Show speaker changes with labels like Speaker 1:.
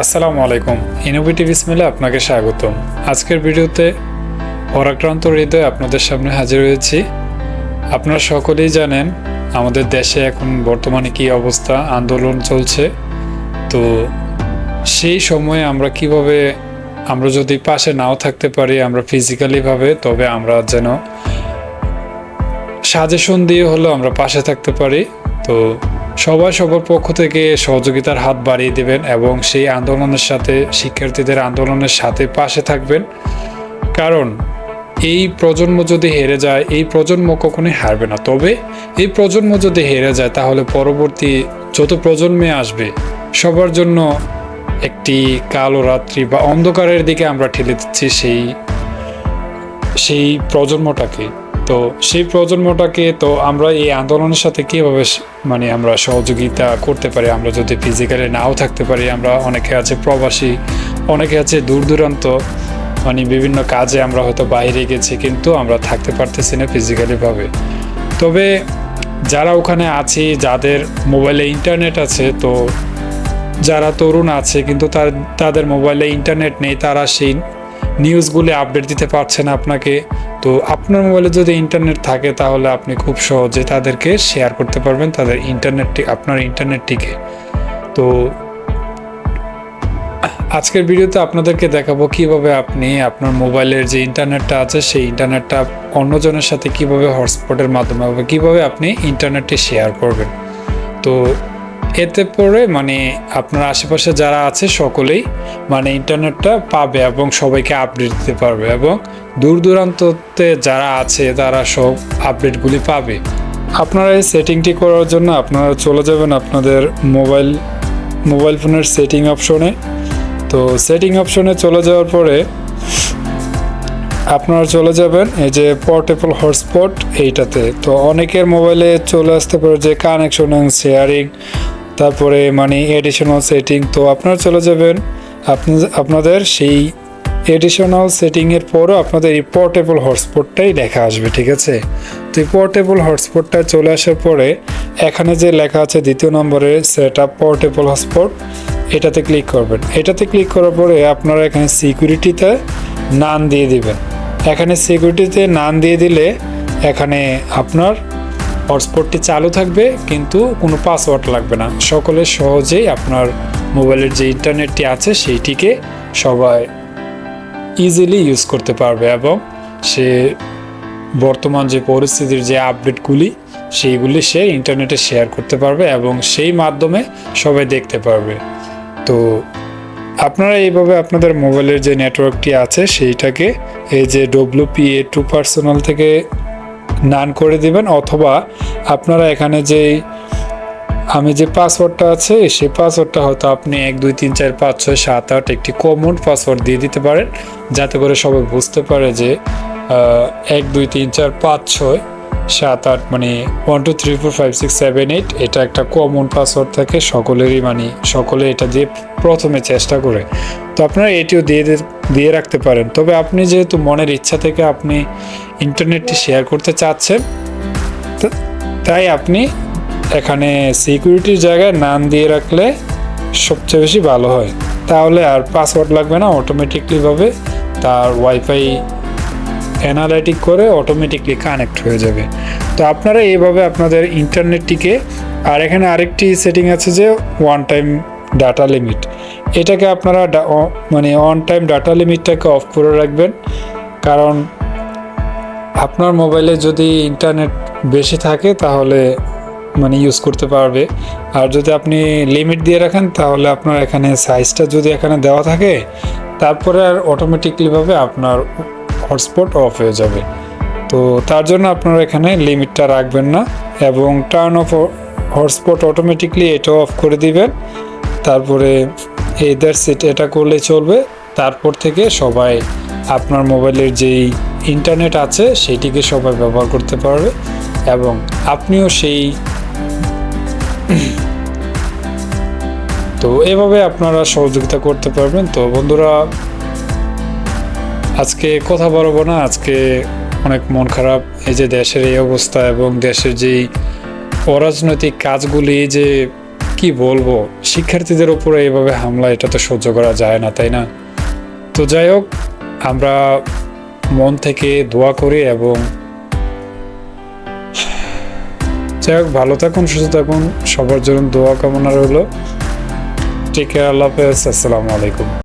Speaker 1: আসসালামু আলাইকুম। ইনোভেটিভ ইসমেলে আপনাকে স্বাগতম। আজকের ভিডিওতে পরাক্রান্ত হৃদয়ে আপনাদের সামনে হাজির হয়েছি। আপনারা সকলেই জানেন আমাদের দেশে এখন বর্তমানে কী অবস্থা, আন্দোলন চলছে। তো সেই সময়ে আমরা যদি পাশে নাও থাকতে পারি আমরা ফিজিক্যালিভাবে, তবে আমরা যেন সাজেশন দিয়ে হলেও আমরা পাশে থাকতে পারি। তো সবাই সবার পক্ষ থেকে সহযোগিতার হাত বাড়িয়ে দেবেন এবং সেই আন্দোলনের সাথে, শিক্ষার্থীদের আন্দোলনের সাথে পাশে থাকবেন। কারণ এই প্রজন্ম যদি হেরে যায়, এই প্রজন্ম কখনোই হারবে না। তবে এই প্রজন্ম যদি হেরে যায় তাহলে পরবর্তী যত প্রজন্মে আসবে সবার জন্য একটি কালো রাত্রি বা অন্ধকারের দিকে আমরা ঠেলে দিচ্ছি সেই প্রজন্মটাকে। তো সেই প্রজন্মটাকে তো আমরা এই আন্দোলনের সাথে কীভাবে আমরা সহযোগিতা করতে পারি, আমরা যদি ফিজিক্যালি নাও থাকতে পারি। আমরা অনেকে আছে প্রবাসী, অনেকে আছে দূর দূরান্ত, বিভিন্ন কাজে আমরা হয়তো বাইরে গেছি কিন্তু আমরা থাকতে পারতেছি না ফিজিক্যালিভাবে। তবে যারা ওখানে আছি, যাদের মোবাইলে ইন্টারনেট আছে, তো যারা তরুণ আছে কিন্তু তাদের মোবাইলে ইন্টারনেট নেই, তারা সেই নিউজগুলি আপডেট দিতে পারছে না আপনাকে। তো আপনার মোবাইলে যদি ইন্টারনেট থাকে তাহলে আপনি খুব সহজে তাদেরকে শেয়ার করতে পারবেন আপনার ইন্টারনেটটিকে। তো আজকের ভিডিওতে আপনাদেরকে দেখাবো কিভাবে আপনি আপনার মোবাইলের যে ইন্টারনেটটা আছে সেই ইন্টারনেটটা অন্যজনের সাথে কিভাবে হটস্পটের মাধ্যমে কিভাবে আপনি ইন্টারনেটটি শেয়ার করবেন। তো এতে পরে আপনার আশেপাশে যারা আছে সকলেই ইন্টারনেটটা পাবে এবং সবাইকে আপডেট দিতে পারবে, এবং দূর দূরান্ততে যারা আছে তারা সব আপডেটগুলি পাবে। আপনারা এই সেটিংটি করার জন্য আপনারা চলে যাবেন আপনাদের মোবাইল ফোনের সেটিং অপশনে। তো সেটিং অপশনে চলে যাওয়ার পরে আপনারা চলে যাবেন এই যে পোর্টেবল হটস্পট এইটাতে। তো অনেকের মোবাইলে চলে আসতে পারে যে কানেকশন এবং শেয়ারিং, তারপরে এডিশনাল সেটিং। তো আপনারা চলে যাবেন আপনাদের সেই এডিশনাল সেটিংয়ের পরও আপনাদের এই পোর্টেবল হটস্পটটাই দেখা আসবে, ঠিক আছে। তো এই পোর্টেবল হটস্পটটা চলে আসার পরে এখানে যে লেখা আছে দ্বিতীয় নম্বরে সেট আপ পোর্টেবল হটস্পট, এটাতে ক্লিক করবেন। এটাতে ক্লিক করার পরে আপনারা এখানে সিকিউরিটিতে নান দিয়ে দিবেন। এখানে সিকিউরিটিতে নান দিয়ে দিলে এখানে আপনার হটস্পটটি চালু থাকবে কিন্তু কোনো পাসওয়ার্ড লাগবে না। সকলে সহজেই আপনার মোবাইলের যে ইন্টারনেটটি আছে সেইটিকে সবাই ইজিলি ইউজ করতে পারবে এবং সে বর্তমান যে পরিস্থিতির যে আপডেটগুলি সেইগুলি সে ইন্টারনেটে শেয়ার করতে পারবে এবং সেই মাধ্যমে সবাই দেখতে পারবে। তো আপনারা এইভাবে আপনাদের মোবাইলের যে নেটওয়ার্কটি আছে সেইটাকে এই যে WPA2 পার্সোনাল থেকে নান করে দিবেন, অথবা আপনারা এখানে আমি যে পাসওয়ার্ডটা আছে সেই পাসওয়ার্ডটা হয়তো আপনি 1 2 3 4 5 6 7 8 একটি কমন পাসওয়ার্ড দিয়ে দিতে পারেন, যাতে করে সবাই বুঝতে পারে যে 1 2 3 4 5 6 7 8 1 2 3 4 5 6 7 8 এটা একটা কমন পাসওয়ার্ড থাকে সকলেরই, সকলে এটা দিয়ে প্রথমে চেষ্টা করে। তো আপনারা এটিও দিয়ে রাখতে পারেন। তবে আপনি যেহেতু মনের ইচ্ছা থেকে আপনি ইন্টারনেটটি শেয়ার করতে চাচ্ছেন, তাই আপনি এখানে সিকিউরিটির জায়গায় নাম দিয়ে রাখলে সবচেয়ে বেশি ভালো হয়। তাহলে আর পাসওয়ার্ড লাগবে না, অটোমেটিকলিভাবে তার ওয়াইফাই অ্যানালাইটিক করে অটোমেটিকলি কানেক্ট হয়ে যাবে। তো আপনারা এইভাবে আপনাদের ইন্টারনেটটিকে, আর এখানে আরেকটি সেটিং আছে যে ওয়ান টাইম ডাটা লিমিট, এটাকে আপনারা অন টাইম ডাটা লিমিটটাকে অফ করে রাখবেন। কারণ আপনার মোবাইলে যদি ইন্টারনেট বেশি থাকে তাহলে ইউজ করতে পারবে, আর যদি আপনি লিমিট দিয়ে রাখেন তাহলে আপনার এখানে সাইজটা যদি এখানে দেওয়া থাকে তারপরে আর অটোমেটিকলিভাবে আপনার হটস্পট অফ হয়ে যাবে। তো তার জন্য আপনারা এখানে লিমিটটা রাখবেন না এবং টার্ন অফ হটস্পট অটোমেটিকলি এটাও অফ করে দিবেন। তারপরে এটা করলে চলবে। তারপর থেকে সবাই আপনার মোবাইলের যেই ইন্টারনেট আছে সেইটিকে সবাই ব্যবহার করতে পারবে এবং আপনিও তো এভাবে আপনারা সহযোগিতা করতে পারবেন। তো বন্ধুরা, আজকে কথা বলবো না, আজকে অনেক মন খারাপ। এই যে দেশের এই অবস্থা এবং দেশের যেই অরাজনৈতিক কাজগুলি যে কি বলবো, শিক্ষার্থীদের উপরে এইভাবে হামলা, এটা তো সহ্য করা যায় না, তাই না? তো যাই হোক, আমরা মন থেকে দোয়া করি এবং যাই হোক, ভালো থাকুন, সুস্থ থাকুন, সবার জন্য দোয়া কামনা রইল। টেক কেয়ার, আল্লাহ হাফেজ, আসসালামু আলাইকুম।